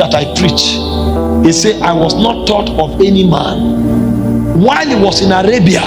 that I preach, he said, I was not taught of any man. While he was in Arabia,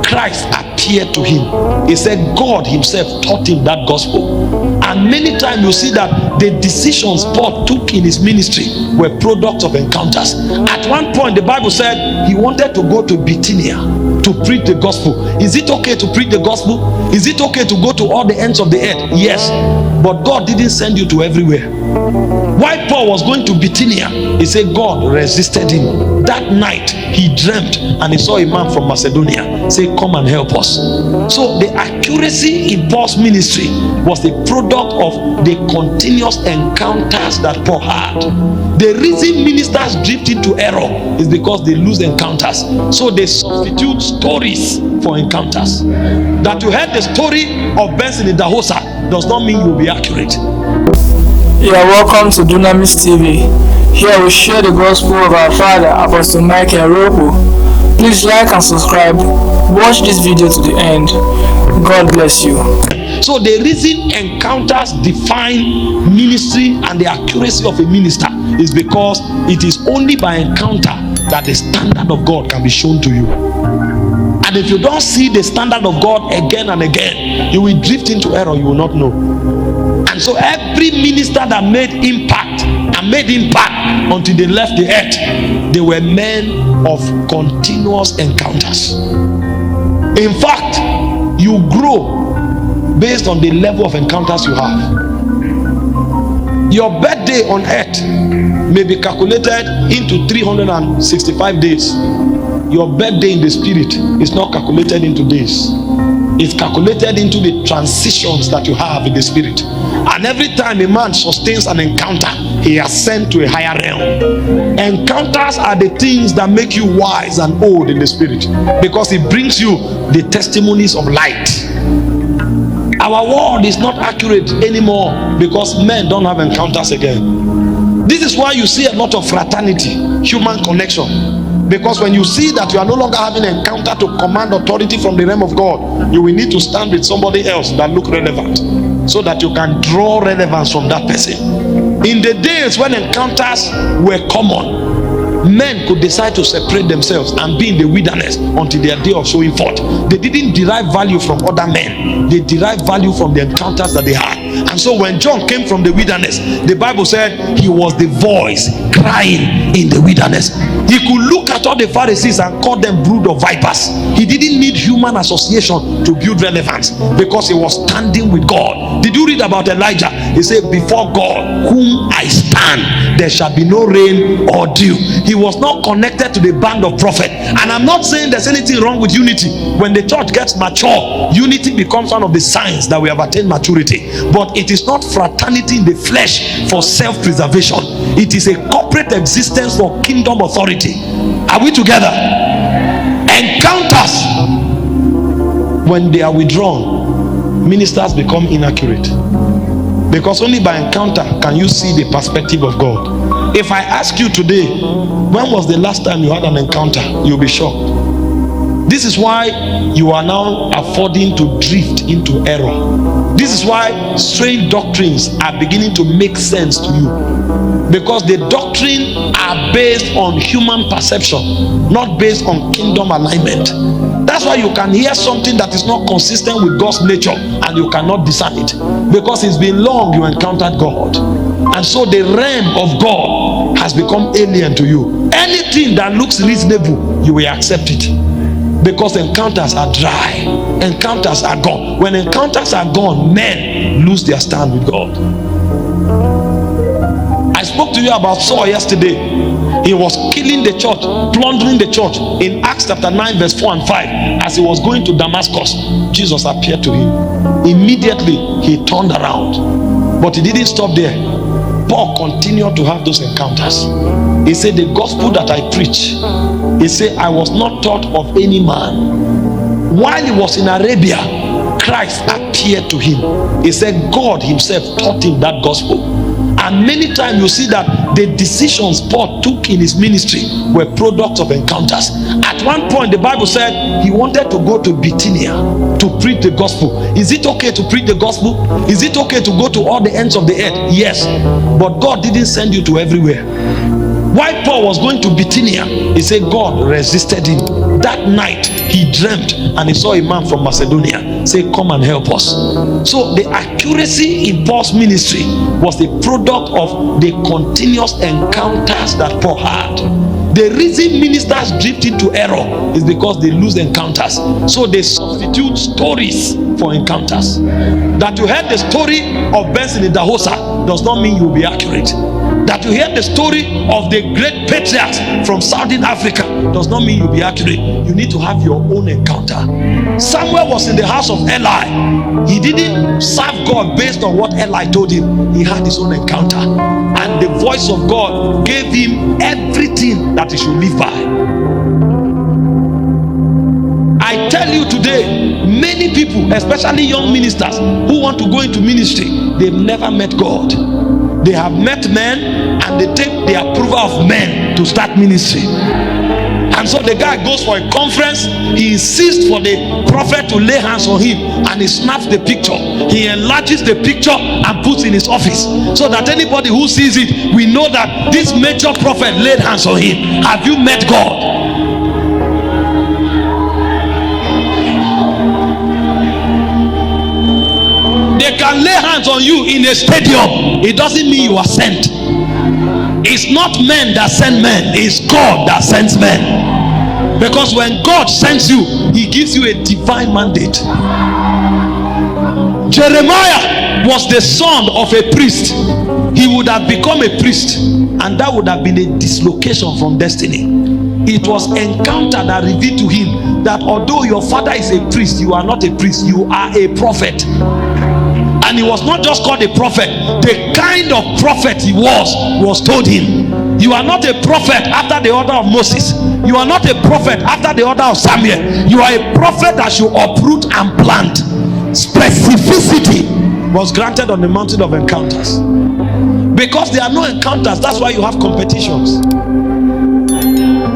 Christ appeared to him. He said God himself taught him that gospel. And many times you see that the decisions Paul took in his ministry were products of encounters. At one point the Bible said he wanted to go to Bithynia to preach the gospel. Is it okay to preach the gospel? Is it okay to go to all the ends of the earth? Yes, but God didn't send you to everywhere. While Paul was going to Bithynia, he said God resisted him. That night he dreamt and he saw a man from Macedonia say, come and help us. So the accuracy in Paul's ministry was the product of the continuous encounters that Paul had. The reason ministers drift into error is because they lose encounters. So they substitute stories for encounters. That you heard the story of Benson in Dahosa does not mean you'll be accurate. You are welcome to Dunamis TV. Here we share the gospel of our Father, Apostle Michael Orokpo. Please like and subscribe. Watch this video to the end. God bless you. So the reason encounters define ministry and the accuracy of a minister is because it is only by encounter that the standard of God can be shown to you. And if you don't see the standard of God again and again, you will drift into error. You will not know. And so every minister that made impact until they left the earth, they were men of continuous encounters. In fact, you grow based on the level of encounters you have. Your birthday on earth may be calculated into 365 days. Your birthday in the spirit is not calculated into days. It's calculated into the transitions that you have in the spirit. And every time a man sustains an encounter, he is sent to a higher realm. Encounters are the things that make you wise and old in the spirit, because it brings you the testimonies of light. Our world is not accurate anymore because men don't have encounters again. This is why you see a lot of fraternity, human connection. Because when you see that you are no longer having an encounter to command authority from the realm of God, you will need to stand with somebody else that look relevant, so that you can draw relevance from that person. In the days when encounters were common, men could decide to separate themselves and be in the wilderness until their day of showing forth. They didn't derive value from other men. They derived value from the encounters that they had. And so when John came from the wilderness, the Bible said he was the voice crying in the wilderness. He could look at all the Pharisees and call them brood of vipers. He didn't need human association to build relevance, because he was standing with God. Did you read about Elijah? He said, before God whom I stand, there shall be no rain or dew. He was not connected to the band of prophet. And I'm not saying there's anything wrong with unity. When the church gets mature, unity becomes one of the signs that we have attained maturity. But it is not fraternity in the flesh for self-preservation. It is a corporate existence for kingdom authority. Are we together? Encounters, when they are withdrawn, ministers become inaccurate, because only by encounter can you see the perspective of God. If I ask you today, when was the last time you had an encounter, you'll be shocked. This is why you are now affording to drift into error. This is why strange doctrines are beginning to make sense to you, because the doctrine are based on human perception, not based on kingdom alignment. That's why you can hear something that is not consistent with God's nature and you cannot discern it, because it's been long you encountered God, and so the realm of God has become alien to you. Anything that looks reasonable, you will accept it, because encounters are dry. Encounters are gone. When encounters are gone, men lose their stand with God. I spoke to you about Saul yesterday. He was killing the church, plundering the church. In Acts chapter 9 verse 4 and 5, as he was going to Damascus, Jesus appeared to him. Immediately he turned around, but he didn't stop there. Paul continued to have those encounters. He said, the gospel that I preach, he said, I was not taught of any man. While he was in Arabia, Christ appeared to him. He said God himself taught him that gospel. And many times you see that the decisions Paul took in his ministry were products of encounters. At one point the Bible said he wanted to go to Bithynia to preach the gospel. Is it okay to preach the gospel? Is it okay to go to all the ends of the earth? Yes, but God didn't send you to everywhere. Why Paul was going to Bithynia, he said God resisted him. That night he dreamt and he saw a man from Macedonia say, come and help us. So the accuracy in Paul's ministry was the product of the continuous encounters that Paul had. The reason ministers drift into error is because they lose encounters. So they substitute stories for encounters. That you heard the story of Benson in Dahosa does not mean you will be accurate. That you hear the story of the great patriarchs from Southern Africa does not mean you'll be accurate. You need to have your own encounter. Samuel was in the house of Eli. He didn't serve God based on what Eli told him. He had his own encounter. And the voice of God gave him everything that he should live by. I tell you today, many people, especially young ministers who want to go into ministry, they've never met God. They have met men and they take the approval of men to start ministry. And so the guy goes for a conference, he insists for the prophet to lay hands on him, and he snaps the picture. He enlarges the picture and puts in his office, so that anybody who sees it, we know that this major prophet laid hands on him. Have you met God? They can lay hands on you in a stadium. It doesn't mean you are sent. It's not men that send men, it's God that sends men. Because when God sends you, he gives you a divine mandate. Jeremiah was the son of a priest. He would have become a priest, and that would have been a dislocation from destiny. It was encounter that revealed to him that although your father is a priest, you are not a priest, you are a prophet. And he was not just called a prophet, the kind of prophet he was told him. You are not a prophet after the order of Moses. You are not a prophet after the order of Samuel. You are a prophet that should uproot and plant. Specificity was granted on the mountain of encounters. Because there are no encounters, that's why you have competitions.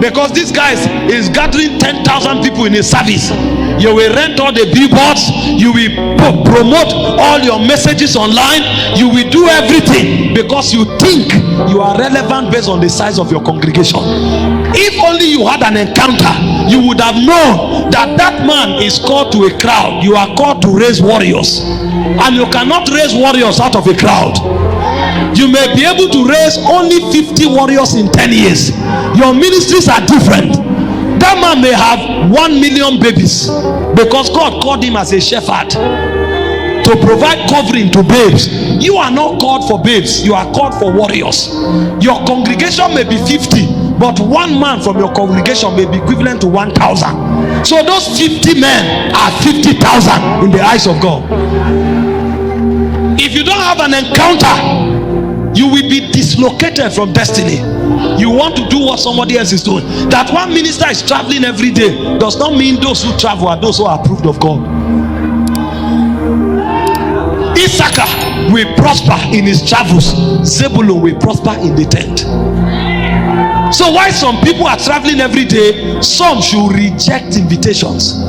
Because this guy is gathering 10,000 people in his service. You will rent all the billboards, you will promote all your messages online, you will do everything because you think you are relevant based on the size of your congregation. If only you had an encounter, you would have known that that man is called to a crowd. You are called to raise warriors, and you cannot raise warriors out of a crowd. You may be able to raise only 50 warriors in 10 years. Your ministries are different. That man may have 1 million babies because God called him as a shepherd to provide covering to babes. You are not called for babes, you are called for warriors. Your congregation may be 50, but one man from your congregation may be equivalent to 1,000. So those 50 men are 50,000 in the eyes of God. If you don't have an encounter, you will be dislocated from destiny. You want to do what somebody else is doing. That one minister is traveling every day does not mean those who travel are those who are approved of God. Issachar will prosper in his travels. Zebulun will prosper in the tent. So why some people are traveling every day, some should reject invitations.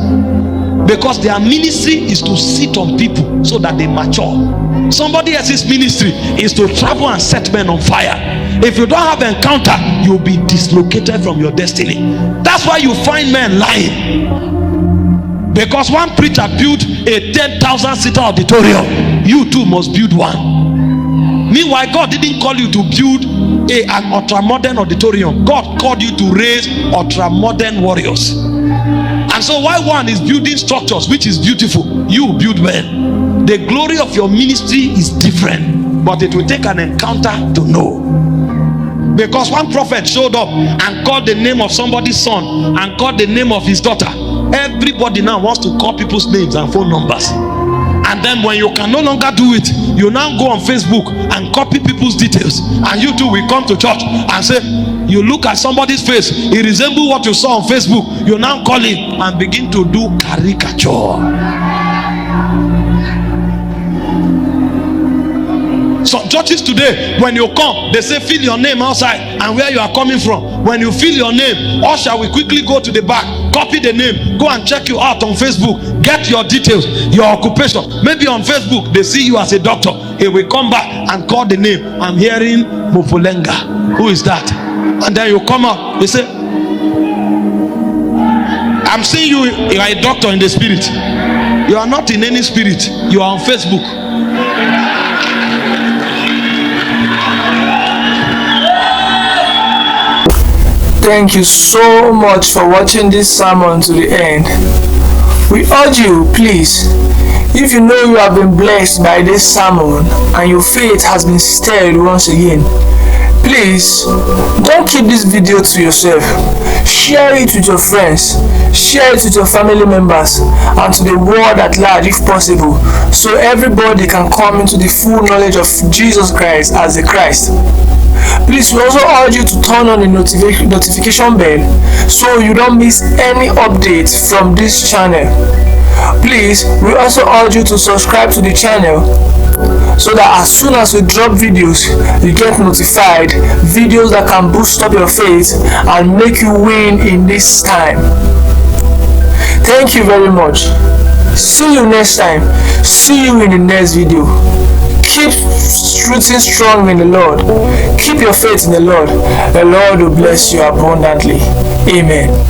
Because their ministry is to sit on people so that they mature. Somebody else's ministry is to travel and set men on fire. If you don't have encounter, you'll be dislocated from your destiny. That's why you find men lying. Because one preacher built a 10,000 seater auditorium, you too must build one. Meanwhile, God didn't call you to build an ultra-modern auditorium. God called you to raise ultra-modern warriors. And so while one is building structures, which is beautiful, you build men. The glory of your ministry is different, but it will take an encounter to know. Because one prophet showed up and called the name of somebody's son and called the name of his daughter. Everybody now wants to call people's names and phone numbers. And then when you can no longer do it, you now go on Facebook and copy people's details. And you too will come to church and say, you look at somebody's face, it resembles what you saw on Facebook. You now call him and begin to do caricature. Some churches today, when you come, they say fill your name outside and where you are coming from. When you fill your name, usher will quickly go to the back, copy the name, go and check you out on Facebook, get your details, your occupation. Maybe on Facebook they see you as a doctor. He will come back and call the name. I'm hearing Mopolenga. Who is that? And then you come out, they say, I'm seeing you are a doctor in the spirit. You are not in any spirit. You are on Facebook. Thank you so much for watching this sermon to the end. We urge you, please, if you know you have been blessed by this sermon and your faith has been stirred once again, please don't keep this video to yourself. Share it with your friends, share it with your family members, and to the world at large if possible, so everybody can come into the full knowledge of Jesus Christ as the Christ. Please, we also urge you to turn on the notification bell so you don't miss any updates from this channel. Please, we also urge you to subscribe to the channel so that as soon as we drop videos, you get notified, videos that can boost up your faith and make you win in this time. Thank you very much. See you next time. See you in the next video. Keep rooting strong in the Lord. Keep your faith in the Lord. The Lord will bless you abundantly. Amen.